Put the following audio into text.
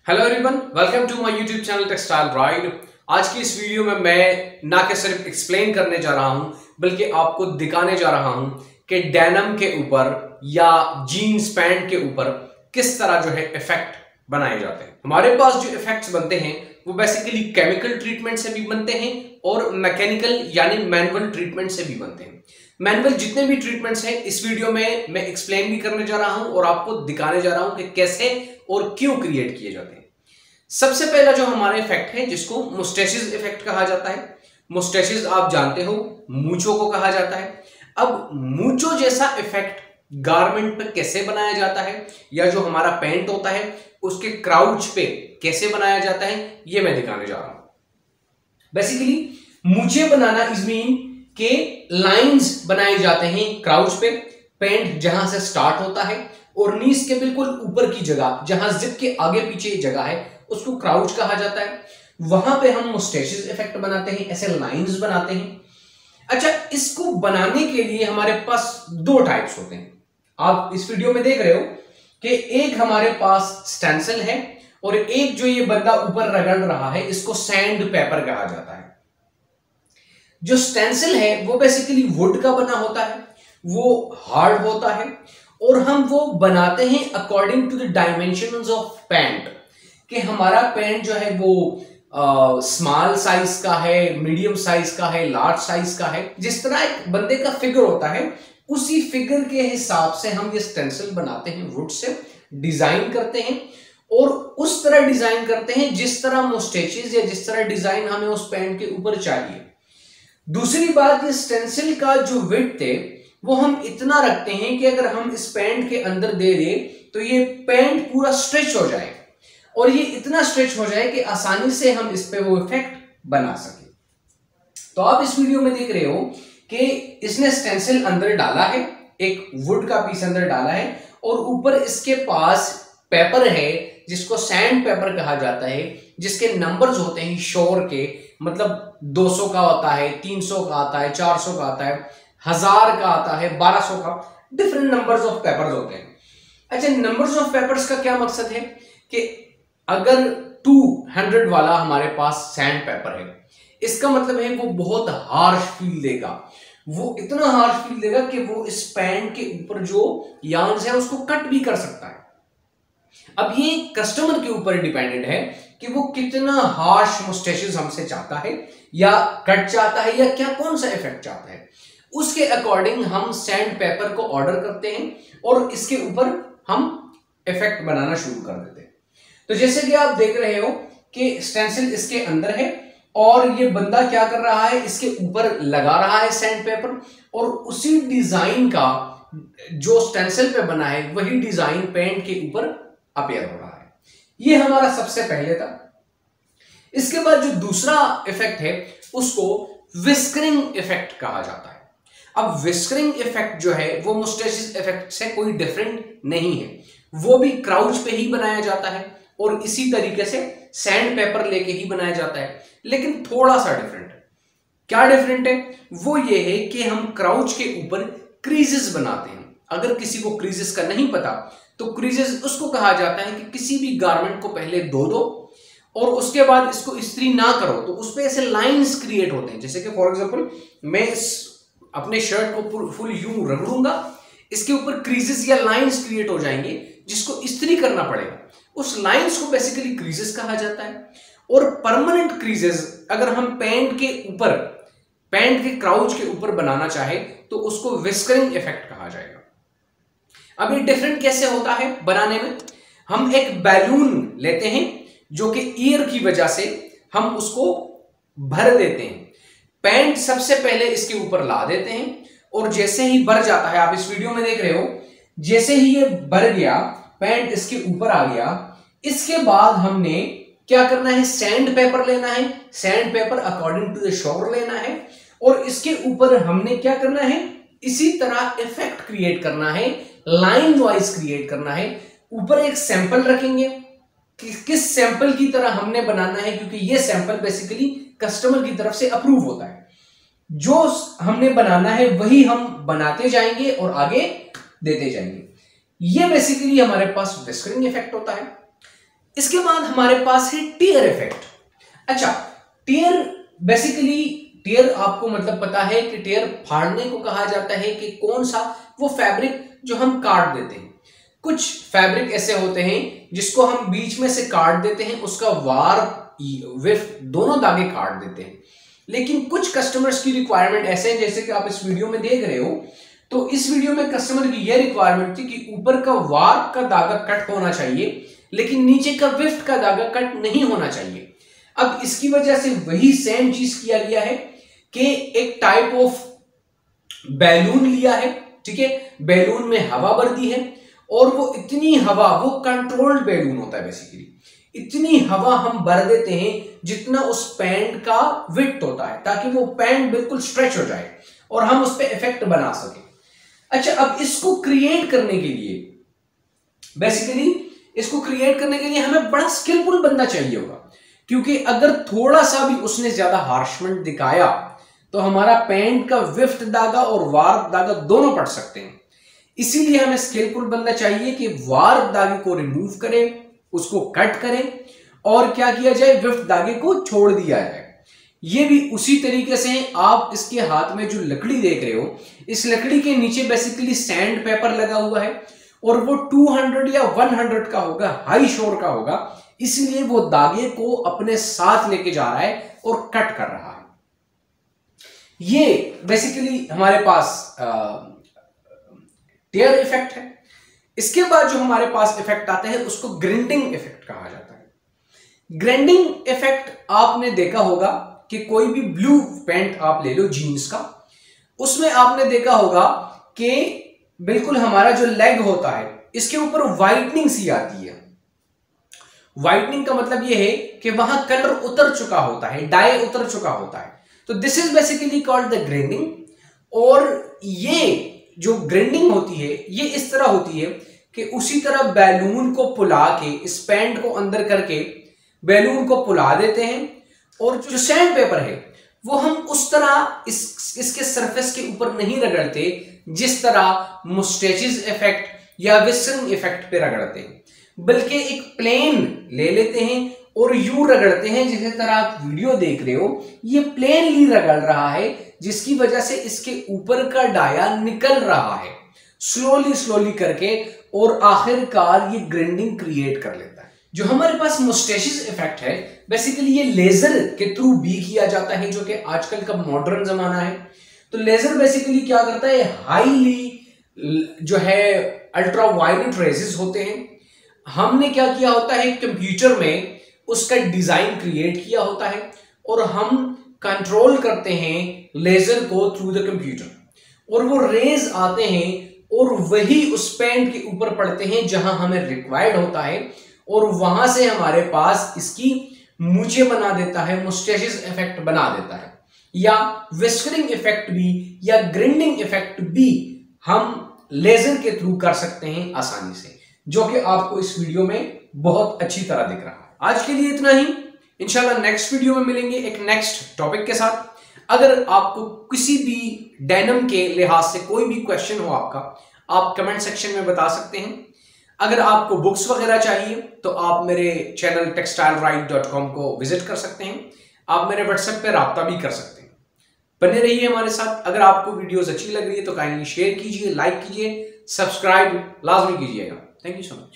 Hello everyone, welcome to my YouTube channel Textile Ride. आज की इस वीडियो में मैं ना कि सिर्फ एक्सप्लेन करने जा रहा हूं बल्कि आपको दिखाने जा रहा हूं कि डेनिम के ऊपर या जीन्स पैंट के ऊपर किस तरह जो है इफेक्ट बनाए जाते हैं। हमारे पास जो इफेक्ट्स बनते हैं वो बेसिकली केमिकल ट्रीटमेंट से भी बनते हैं और मैकेनिकल यानी मैनुअल ट्रीटमेंट से भी बनते हैं। मैनुअल जितने भी ट्रीटमेंट्स हैं इस वीडियो में मैं एक्सप्लेन भी करने जा रहा हूं और आपको दिखाने जा रहा हूं कि कैसे और क्यों क्रिएट किए जाते हैं। सबसे पहला जो हमारा इफेक्ट है जिसको मुस्टैशिज इफेक्ट कहा जाता है। मुस्टैशिज आप जानते हो मूंछों को कहा जाता है। अब मूंछों जैसा इफेक्ट गारमेंट पे कैसे बनाया जाता है या जो हमारा पैंट होता है उसके क्राउच पे कैसे बनाया जाता है ये मैं दिखाने जा रहा हूं। बेसिकली मूंछें बनाना इज मीन के लाइंस बनाए जाते हैं क्राउच पे, पैंट जहां से स्टार्ट होता है और नीस के बिल्कुल ऊपर की जगह जहां जिप के आगे पीछे जगह है उसको क्राउच कहा जाता है। वहां पे हम मुस्टैशिज इफेक्ट बनाते हैं, ऐसे लाइंस बनाते हैं। अच्छा, इसको बनाने के लिए हमारे पास दो टाइप्स होते हैं। आप इस वीडियो में देख रहे हो कि एक हमारे पास स्टेंसिल है और एक जो ये बंदा ऊपर रगड़ रहा है इसको सैंड पेपर कहा जाता है। जो स्टेंसिल है वो बेसिकली वुड का बना होता है, वो हार्ड होता है और हम वो बनाते हैं according to the dimensions of pant कि हमारा पैंट जो है वो स्मॉल साइज का है, मीडियम साइज का है, लार्ज साइज का है। जिस तरह एक बंदे का फिगर होता है उसी फिगर के हिसाब से हम ये स्टेंसिल बनाते हैं, वुड से डिजाइन करते हैं और उस तरह डिजाइन करते हैं जिस तरह मुस्टैचिज या जिस तरह डिजाइन हमें उस पैंट के ऊपर चाहिए। दूसरी बात, ये स्टेंसिल का जो विड्थ है वो हम इतना रखते हैं कि अगर हम इस पैंट के अंदर दे दें तो ये पैंट पूरा स्ट्रेच हो जाए और ये इतना स्ट्रेच हो जाए कि आसानी से हम इस पे वो इफेक्ट बना सके। तो आप इस वीडियो में देख रहे हो कि इसने स्टेंसिल अंदर डाला है, एक वुड का पीस अंदर डाला है और ऊपर इसके पास पेपर है जिसको सैंड पेपर कहा जाता है, जिसके नंबर्स होते हैं शोर के, मतलब 200 का होता है, 300 का आता है, 400 का आता है, 1000 का आता है, 1200 का, डिफरेंट नंबर्स ऑफ पेपर्स होते हैं। अच्छा, नंबर्स ऑफ पेपर्स का क्या मकसद है कि अगर 200 वाला हमारे पास सैंड पेपर है, इसका मतलब है वो बहुत हार्श फील देगा, वो इतना हार्श फील देगा कि वो इस पैंट के ऊपर जो यार्न्स है उसको कट भी कर सकता है। अब ये कस्टमर के ऊपर डिपेंडेंट है कि वो कितना हार्श मुस्टैशिज हमसे चाहता है या कट चाहता है या क्या कौन सा इफेक्ट चाहता है। उसके अकॉर्डिंग हम सैंड पेपर को ऑर्डर करते हैं और इसके ऊपर हम इफेक्ट बनाना शुरू कर देते हैं। तो जैसे कि आप देख रहे हो कि स्टेंसिल इसके अंदर है और ये बंदा क्या कर रहा है, इसके ऊपर लगा रहा है सैंड पेपर और उसी डिजाइन का जो स्टेंसिल पे बना है वही डिजाइन पेंट के ऊपर अपीयर हो रहा है। ये हमारा सबसे पहले था। इसके बाद जो दूसरा इफेक्ट है उसको विस्करिंग इफेक्ट कहा जाता है। अब विस्करिंग इफेक्ट जो है वो मुस्टैशिज इफेक्ट से कोई डिफरेंट नहीं है, वो भी क्राउच पे ही बनाया जाता है और इसी तरीके से सैंड पेपर लेके ही बनाया जाता है, लेकिन थोड़ा सा डिफरेंट है। क्या डिफरेंट है? वो ये है कि हम क्राउच के ऊपर क्रीजेस बनाते हैं। अगर किसी को क्रीजेस का नहीं पता तो क्रीजेस उसको कहा जाता है कि किसी भी गारमेंट को पहले धो दो और उसके बाद इसको इस्त्री ना करो तो उस पे ऐसे लाइंस क्रिएट होते हैं। जैसे कि फॉर एग्जांपल मैं इस अपने शर्ट को फुल यूं रगड़ूंगा, इसके ऊपर क्रीजेस या लाइंस क्रिएट हो जाएंगे जिसको इस्त्री करना पड़ेगा। उस लाइंस को बेसिकली क्रीजेस कहा जाता है। और परमानेंट क्रीजेस अगर हम पैंट के ऊपर, पैंट के क्राउच के ऊपर बनाना चाहे तो उसको विस्करिंग इफेक्ट कहा जाएगा। अब ये डिफरेंट कैसे होता है बनाने में? हम एक बैलून लेते हैं जो कि ईयर की वजह से हम उसको भर देते हैं। पैंट सबसे पहले इसके ऊपर ला देते हैं और जैसे ही भर जाता है, आप इस वीडियो में देख रहे हो, जैसे ही ये भर गया, पैंट इसके ऊपर आ गया, इसके बाद हमने क्या करना है, सैंड पेपर लेना है, sand paper according to the shore लेना है और इसके ऊपर हमने क्या करना है, इसी तरह इफेक्ट क्रिएट करना है, लाइन वाइज क्रिएट करना है। ऊपर एक सैंपल रखेंगे, किस सैंपल की तरह हमने बनाना है, क्योंकि ये सैंपल बेसिकली कस्टमर की तरफ से अप्रूव होता है। जो हमने बनाना है वही हम बनाते जाएंगे और आगे देते जाएंगे। ये बेसिकली हमारे पास विस्करिंग इफेक्ट होता है। इसके बाद हमारे पास है टियर इफेक्ट। अच्छा, टियर बेसिकली, टियर आपको मतलब पता है कि टियर फाड़ने को कहा जाता है कि कौन सा वो फैब्रिक जो हम काट देते हैं। कुछ फैब्रिक ऐसे होते हैं जिसको हम बीच में से काट देते हैं, उसका वार विड्थ दोनों दागे काट देते हैं। लेकिन कुछ कस्टमर्स की रिक्वायरमेंट ऐसे हैं, जैसे कि आप इस वीडियो में देख रहे हो, तो इस वीडियो में कस्टमर की यह रिक्वायरमेंट थी कि ऊपर का वार का धागा कट होना चाहिए लेकिन नीचे का विड्थ का धागा कट नहीं होना चाहिए। अब इसकी वजह से वही सेम चीज किया गया है कि एक टाइप ऑफ बैलून लिया है, ठीक है, बैलून में हवा भर दी है और वो इतनी हवा, वो कंट्रोल्ड बैलून होता है बेसिकली, इतनी हवा हम भर देते हैं जितना उस पैंट का विड्थ होता है, ताकि वो पैंट बिल्कुल स्ट्रेच हो जाए और हम उस पर इफेक्ट बना सके। अच्छा, अब इसको क्रिएट करने के लिए, बेसिकली इसको क्रिएट करने के लिए हमें बड़ा स्किलफुल बंदा चाहिए होगा, क्योंकि अगर थोड़ा सा भी उसने ज्यादा हार्शमेंट दिखाया तो हमारा पैंट का विड्थ दागा और वार दागा दोनों पड़ सकते हैं। इसीलिए हमें स्किलफुल बंदा चाहिए कि वार दागे को रिमूव करे, उसको कट करे और क्या किया जाए, विड्थ दागे को छोड़ दिया जाए। ये भी उसी तरीके से आप इसके हाथ में जो लकड़ी देख रहे हो, इस लकड़ी के नीचे बेसिकली सैंड पेपर लगा हुआ है और वो 200 या 100 का होगा, हाई शोर का होगा, इसलिए वो दागे को अपने साथ लेके जा रहा है और कट कर रहा है। ये बेसिकली हमारे पास टियर इफेक्ट है। इसके बाद जो हमारे पास इफेक्ट आता है उसको ग्राइंडिंग इफेक्ट कहा जाता है। ग्राइंडिंग इफेक्ट आपने देखा होगा कि कोई भी ब्लू पैंट आप ले लो जीन्स का, उसमें आपने देखा होगा कि बिल्कुल हमारा जो लेग होता है इसके ऊपर व्हाइटनिंग सी आती है। व्हाइटनिंग का मतलब यह है कि वहां कलर उतर चुका होता है, डाई उतर चुका होता है, तो this is basically called the grinding. और ये जो ग्राइंडिंग होती है ये इस तरह होती है कि उसी तरह बैलून को फुला के, इस पैंट को अंदर करके बैलून को फुला देते हैं और जो सैंड पेपर है वो हम उस तरह इसके सरफेस के ऊपर नहीं रगड़ते जिस तरह मुस्टैचेस इफेक्ट या विस्करिंग इफेक्ट पे रगड़ते हैं, बल्कि एक प्लेन ले लेते हैं और यूं रगड़ते हैं जिस तरह आप वीडियो देख रहे हो, ये प्लेनली रगड़ रहा है जिसकी वजह से इसके ऊपर का डाया निकल रहा है स्लोली स्लोली करके और आखिरकार ये ग्राइंडिंग क्रिएट कर लेता है। जो हमारे पास मुस्टैचेस इफेक्ट है बेसिकली ये लेजर के थ्रू भी किया जाता है, जो कि आजकल का मॉडर्न जमाना है। तो लेजर बेसिकली क्या करता है, हाईली जो है अल्ट्रा वायलेट रेजेस होते हैं, हमने क्या किया होता है कंप्यूटर में उसका डिजाइन क्रिएट किया होता है और हम कंट्रोल करते हैं लेजर को थ्रू द कंप्यूटर और वो रेज आते हैं और वही उस पेंट के ऊपर पड़ते हैं जहां हमें रिक्वायर्ड होता है और वहां से हमारे पास इसकी मूछे बना देता है, मुस्टैचेस इफेक्ट बना देता है, या विस्करिंग इफेक्ट भी या ग्राइंडिंग इफेक्ट भी हम लेजर के थ्रू कर सकते हैं आसानी से, जो कि आपको इस वीडियो में बहुत अच्छी तरह दिख रहा है। आज के लिए इतना ही, इंशाल्लाह नेक्स्ट वीडियो में मिलेंगे एक नेक्स्ट टॉपिक के साथ। अगर आपको किसी भी डेनिम के लिहाज से कोई भी क्वेश्चन हो आपका, आप कमेंट सेक्शन में बता सकते हैं। अगर आपको बुक्स वगैरह चाहिए तो आप मेरे चैनल textileride.com को विजिट कर सकते हैं। आप मेरे व्हाट्सएप पे राब्ता भी कर सकते हैं। बने रहिए हमारे साथ। अगर आपको वीडियोस अच्छी लग रही है तो काइंडली शेयर कीजिए, लाइक कीजिए, सब्सक्राइब लाजमी कीजिएगा। Thank you so much.